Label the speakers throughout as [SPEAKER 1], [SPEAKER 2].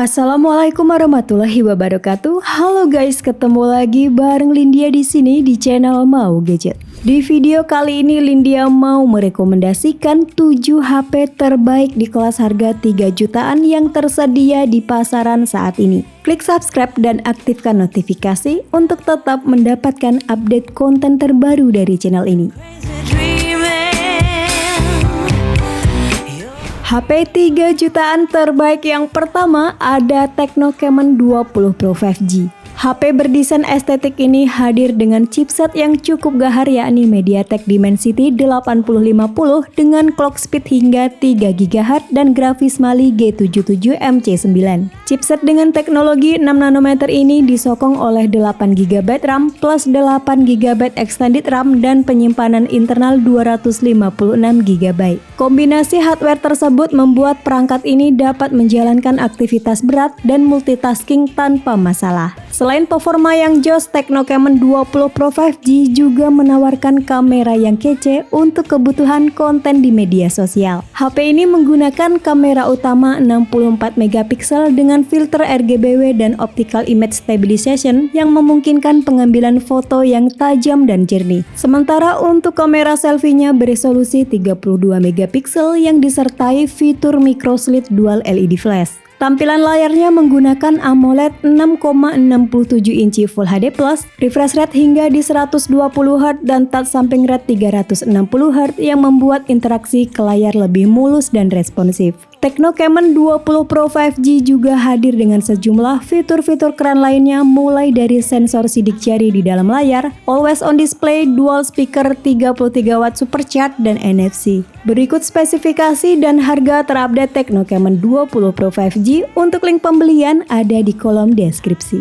[SPEAKER 1] Assalamualaikum warahmatullahi wabarakatuh. Halo guys, ketemu lagi bareng Lindia di sini di channel Mau Gadget. Di video kali ini Lindia mau merekomendasikan 7 HP terbaik di kelas harga 3 jutaan yang tersedia di pasaran saat ini. Klik subscribe dan aktifkan notifikasi untuk tetap mendapatkan update konten terbaru dari channel ini. HP 3 jutaan terbaik yang pertama ada Tecno Camon 20 Pro 5G. HP berdesain estetik ini hadir dengan chipset yang cukup gahar yakni MediaTek Dimensity 8050 dengan clock speed hingga 3 GHz dan grafis Mali G77 MC9. Chipset dengan teknologi 6 nanometer ini disokong oleh 8 GB RAM plus 8 GB extended RAM dan penyimpanan internal 256 GB. Kombinasi hardware tersebut membuat perangkat ini dapat menjalankan aktivitas berat dan multitasking tanpa masalah. Selain performa yang jos, Tecno Camon 20 Pro 5G juga menawarkan kamera yang kece untuk kebutuhan konten di media sosial. HP ini menggunakan kamera utama 64 megapiksel dengan filter RGBW dan optical image stabilization yang memungkinkan pengambilan foto yang tajam dan jernih. Sementara untuk kamera selfie-nya beresolusi 32 megapiksel yang disertai fitur micro slide dual LED flash. Tampilan layarnya menggunakan AMOLED 6,67 inci Full HD+, refresh rate hingga di 120 Hz dan touch samping rate 360 Hz yang membuat interaksi ke layar lebih mulus dan responsif. Tecno Camon 20 Pro 5G juga hadir dengan sejumlah fitur-fitur keren lainnya mulai dari sensor sidik jari di dalam layar, always on display, dual speaker 33 watt supercharge, dan NFC. Berikut spesifikasi dan harga terupdate Tecno Camon 20 Pro 5G. Untuk link pembelian ada di kolom deskripsi.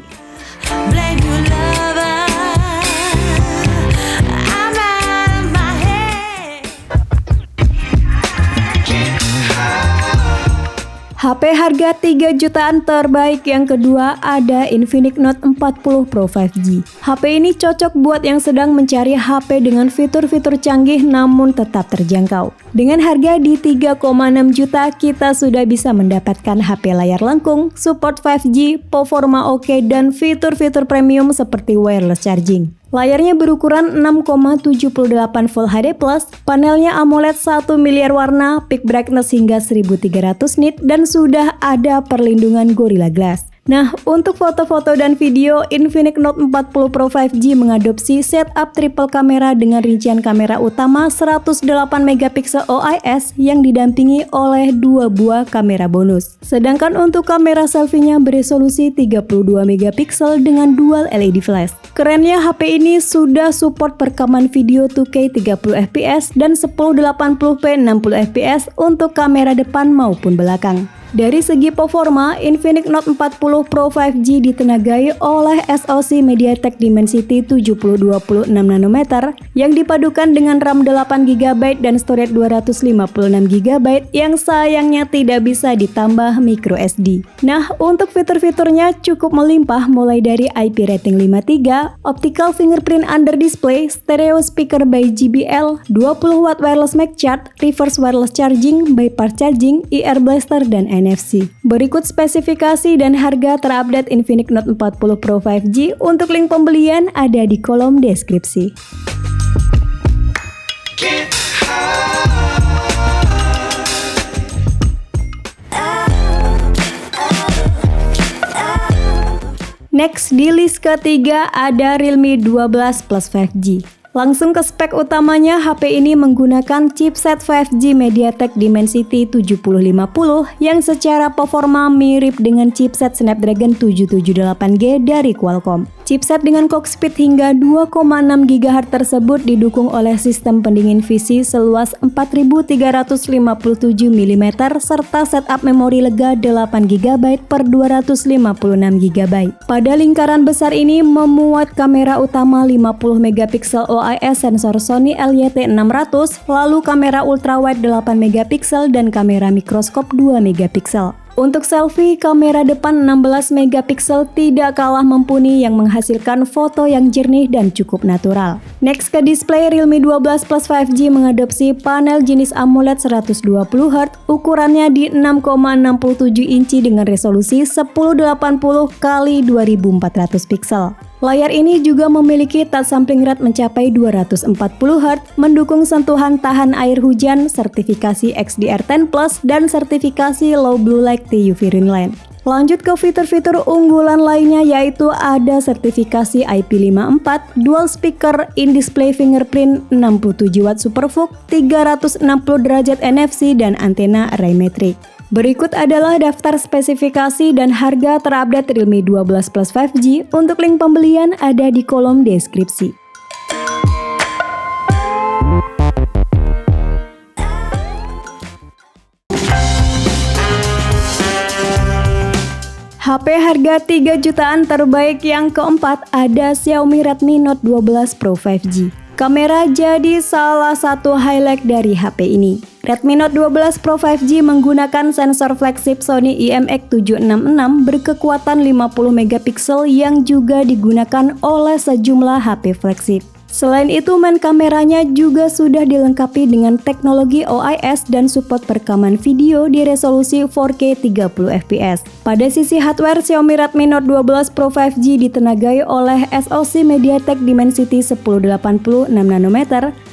[SPEAKER 1] HP harga 3 jutaan terbaik yang kedua ada Infinix Note 40 Pro 5G. HP ini cocok buat yang sedang mencari HP dengan fitur-fitur canggih namun tetap terjangkau. Dengan harga di 3,6 juta kita sudah bisa mendapatkan HP layar lengkung, support 5G, performa oke, dan fitur-fitur premium seperti wireless charging. Layarnya berukuran 6,78 Full HD+, panelnya AMOLED 1 miliar warna, peak brightness hingga 1300 nit, dan sudah ada perlindungan Gorilla Glass. Nah, untuk foto-foto dan video, Infinix Note 40 Pro 5G mengadopsi setup triple kamera dengan rincian kamera utama 108 megapiksel OIS yang didampingi oleh 2 buah kamera bonus. Sedangkan untuk kamera selfie-nya beresolusi 32 megapiksel dengan dual LED flash. Kerennya HP ini sudah support perekaman video 2K 30 fps dan 1080p 60 fps untuk kamera depan maupun belakang. Dari segi performa, Infinix Note 40 Pro 5G ditenagai oleh SoC MediaTek Dimensity 7026 nanometer yang dipadukan dengan RAM 8 GB dan storage 256 GB yang sayangnya tidak bisa ditambah micro SD. Nah, untuk fitur-fiturnya cukup melimpah mulai dari IP rating 5.3, optical fingerprint under display, stereo speaker by JBL, 20 watt wireless mic charge, reverse wireless charging, bypass charging, IR blaster, dan NFC. Berikut spesifikasi dan harga terupdate Infinix Note 40 Pro 5G. Untuk link pembelian ada di kolom deskripsi. Next, di list ketiga ada Realme 12 Plus 5G. Langsung ke spek utamanya, HP ini menggunakan chipset 5G MediaTek Dimensity 7050 yang secara performa mirip dengan chipset Snapdragon 778G dari Qualcomm. Chipset dengan clock speed hingga 2,6 GHz tersebut didukung oleh sistem pendingin VC seluas 4357 mm serta setup memori lega 8 GB per 256 GB. Pada lingkaran besar ini memuat kamera utama 50 megapiksel OIS sensor Sony LYT600, lalu kamera ultrawide 8 megapiksel dan kamera mikroskop 2 megapiksel. Untuk selfie, kamera depan 16 megapiksel tidak kalah mumpuni yang menghasilkan foto yang jernih dan cukup natural. Next ke display, Realme 12 Plus 5G mengadopsi panel jenis AMOLED 120Hz, ukurannya di 6,67 inci dengan resolusi 1080 x 2400 piksel. Layar ini juga memiliki touch sampling rate mencapai 240 Hz, mendukung sentuhan tahan air hujan, sertifikasi XDR10+, dan sertifikasi Low Blue Light TUV Rinland. Lanjut ke fitur-fitur unggulan lainnya, yaitu ada sertifikasi IP54, dual speaker, in-display fingerprint, 67W SuperVOOC, 360 derajat NFC, dan antena array matrix. Berikut adalah daftar spesifikasi dan harga terupdate Realme 12 Plus 5G. Untuk link pembelian ada di kolom deskripsi. HP harga 3 jutaan terbaik yang keempat ada Xiaomi Redmi Note 12 Pro 5G. Kamera jadi salah satu highlight dari HP ini. Redmi Note 12 Pro 5G menggunakan sensor flagship Sony IMX766 berkekuatan 50 megapiksel yang juga digunakan oleh sejumlah HP flagship. Selain itu, main kameranya juga sudah dilengkapi dengan teknologi OIS dan support perekaman video di resolusi 4K 30fps. Pada sisi hardware, Xiaomi Redmi Note 12 Pro 5G ditenagai oleh SoC MediaTek Dimensity 1080 6nm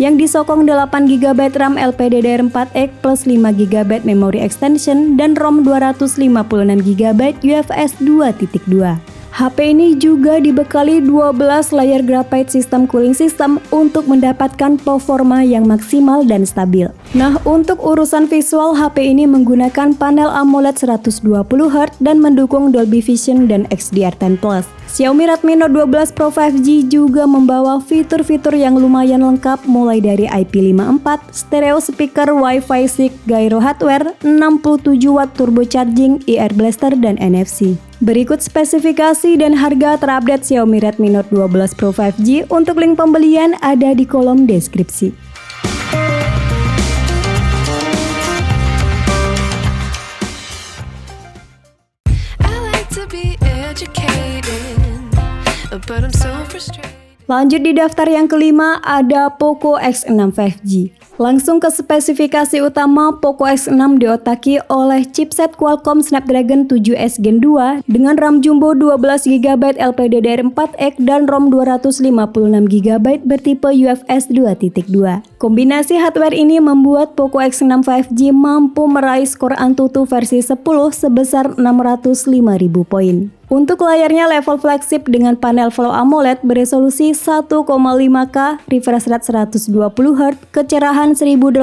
[SPEAKER 1] yang disokong 8GB RAM LPDDR4X plus 5GB memory extension dan ROM 256GB UFS 2.2. HP ini juga dibekali 12 layar graphite system cooling system untuk mendapatkan performa yang maksimal dan stabil. Nah, untuk urusan visual, HP ini menggunakan panel AMOLED 120Hz dan mendukung Dolby Vision dan XDR10+. Xiaomi Redmi Note 12 Pro 5G juga membawa fitur-fitur yang lumayan lengkap mulai dari IP54, stereo speaker, Wi-Fi 6, gyro hardware, 67W turbocharging, IR blaster, dan NFC. Berikut spesifikasi dan harga terupdate Xiaomi Redmi Note 12 Pro 5G. Untuk link pembelian ada di kolom deskripsi. Lanjut di daftar yang kelima ada Poco X6 5G. Langsung ke spesifikasi utama, Poco X6 diotaki oleh chipset Qualcomm Snapdragon 7S Gen 2 dengan RAM jumbo 12GB LPDDR4X dan ROM 256GB bertipe UFS 2.2. Kombinasi hardware ini membuat Poco X6 5G mampu meraih skor Antutu versi 10 sebesar 605.000 poin. Untuk layarnya level flagship dengan panel Full AMOLED beresolusi 1,5K, refresh rate 120Hz, kecerahan 1800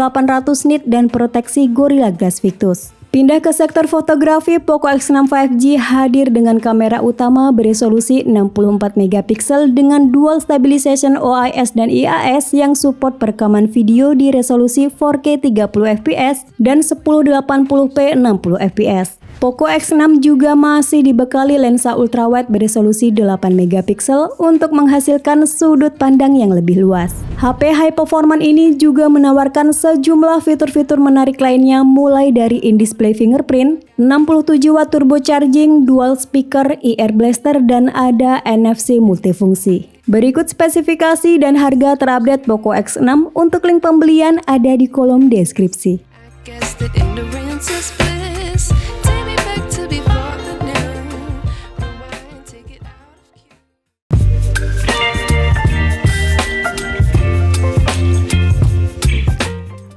[SPEAKER 1] nit dan proteksi Gorilla Glass Victus. Pindah ke sektor fotografi, Poco X6 5G hadir dengan kamera utama beresolusi 64 megapiksel dengan dual stabilization OIS dan IAS yang support perekaman video di resolusi 4K 30fps dan 1080p 60fps. Poco X6 juga masih dibekali lensa ultrawide beresolusi 8 megapiksel untuk menghasilkan sudut pandang yang lebih luas. HP high performance ini juga menawarkan sejumlah fitur-fitur menarik lainnya mulai dari in-display fingerprint, 67W turbocharging, dual speaker, IR blaster, dan ada NFC multifungsi. Berikut spesifikasi dan harga terupdate Poco X6. Untuk link pembelian ada di kolom deskripsi.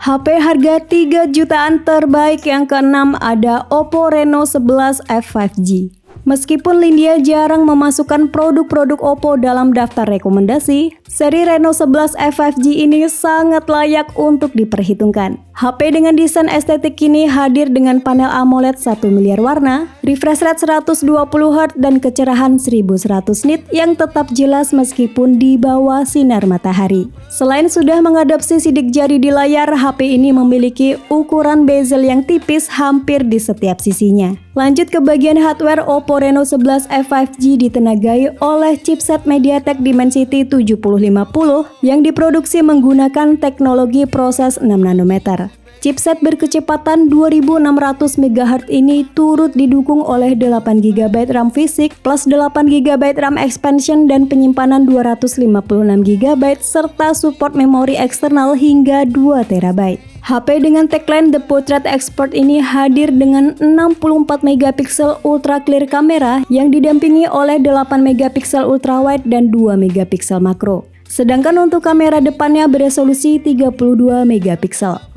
[SPEAKER 1] HP harga 3 jutaan terbaik yang keenam ada Oppo Reno 11 F 5G. Meskipun Lindia jarang memasukkan produk-produk Oppo dalam daftar rekomendasi, seri Reno 11 F 5G ini sangat layak untuk diperhitungkan. HP dengan desain estetik kini hadir dengan panel AMOLED 1 miliar warna, refresh rate 120Hz dan kecerahan 1100 nit yang tetap jelas meskipun di bawah sinar matahari. Selain sudah mengadopsi sidik jari di layar, HP ini memiliki ukuran bezel yang tipis hampir di setiap sisinya. Lanjut ke bagian hardware, Oppo Reno 11 F 5G ditenagai oleh chipset MediaTek Dimensity 7050 yang diproduksi menggunakan teknologi proses 6 nanometer. Chipset berkecepatan 2600 MHz ini turut didukung oleh 8 GB RAM fisik plus 8 GB RAM expansion dan penyimpanan 256 GB serta support memori eksternal hingga 2 TB. HP dengan tagline The Portrait Expert ini hadir dengan 64 MP ultra clear kamera yang didampingi oleh 8 MP ultrawide dan 2 MP makro. Sedangkan untuk kamera depannya beresolusi 32 MP.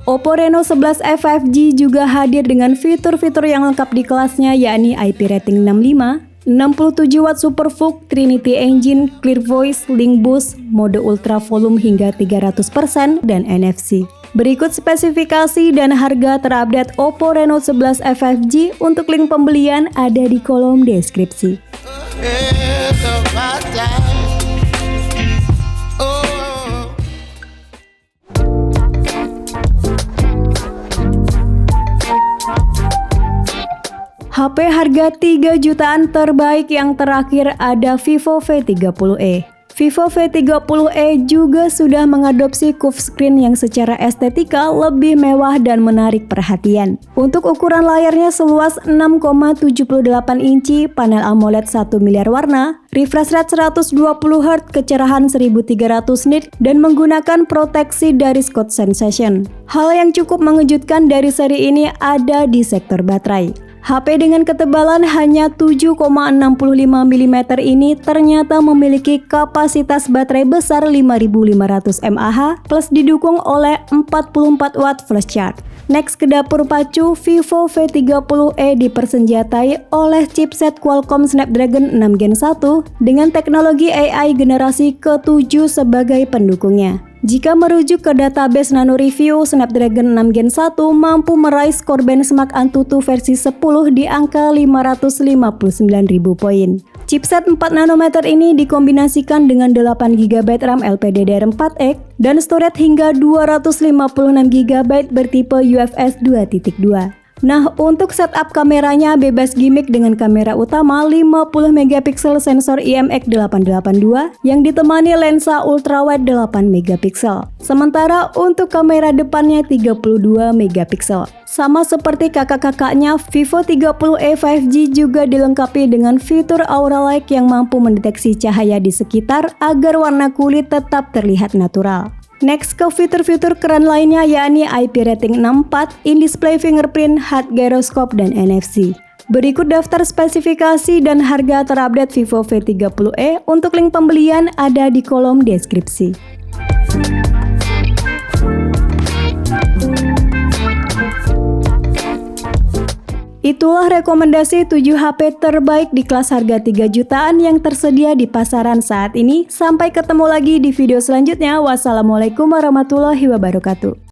[SPEAKER 1] Oppo Reno 11e 5G juga hadir dengan fitur-fitur yang lengkap di kelasnya, yakni IP rating 65, 67 watt Super VOOC, Trinity Engine, Clear Voice, Link Boost, mode ultra volume hingga 300% dan NFC. Berikut spesifikasi dan harga terupdate Oppo Reno 11e 5G. Untuk link pembelian ada di kolom deskripsi. HP harga 3 jutaan terbaik yang terakhir ada Vivo V30e. Vivo V30e juga sudah mengadopsi curved screen yang secara estetika lebih mewah dan menarik perhatian. Untuk ukuran layarnya seluas 6,78 inci, panel AMOLED 1 miliar warna, refresh rate 120Hz, kecerahan 1300 nits, dan menggunakan proteksi dari Scotch Sensation. Hal yang cukup mengejutkan dari seri ini ada di sektor baterai. HP dengan ketebalan hanya 7,65 mm ini ternyata memiliki kapasitas baterai besar 5500 mAh plus didukung oleh 44 watt flash charge. Next ke dapur pacu, Vivo V30e dipersenjatai oleh chipset Qualcomm Snapdragon 6 Gen 1 dengan teknologi AI generasi ke-7 sebagai pendukungnya. Jika merujuk ke database Nano Review, Snapdragon 6 Gen 1 mampu meraih skor benchmark Antutu versi 10 di angka 559.000 poin. Chipset 4 nanometer ini dikombinasikan dengan 8 GB RAM LPDDR4X dan storage hingga 256 GB bertipe UFS 2.2. Nah, untuk setup kameranya bebas gimmick dengan kamera utama 50 MP sensor IMX882 yang ditemani lensa ultrawide 8 MP. Sementara untuk kamera depannya 32 MP. Sama seperti kakak-kakaknya, Vivo 30e 5G juga dilengkapi dengan fitur Aura Light yang mampu mendeteksi cahaya di sekitar agar warna kulit tetap terlihat natural. Next ke fitur-fitur keren lainnya, yakni IP rating 64, in-display fingerprint, heart gyroscope, dan NFC. Berikut daftar spesifikasi dan harga terupdate Vivo V30e. Untuk link pembelian ada di kolom deskripsi. Itulah rekomendasi 7 HP terbaik di kelas harga 3 jutaan yang tersedia di pasaran saat ini. Sampai ketemu lagi di video selanjutnya. Wassalamualaikum warahmatullahi wabarakatuh.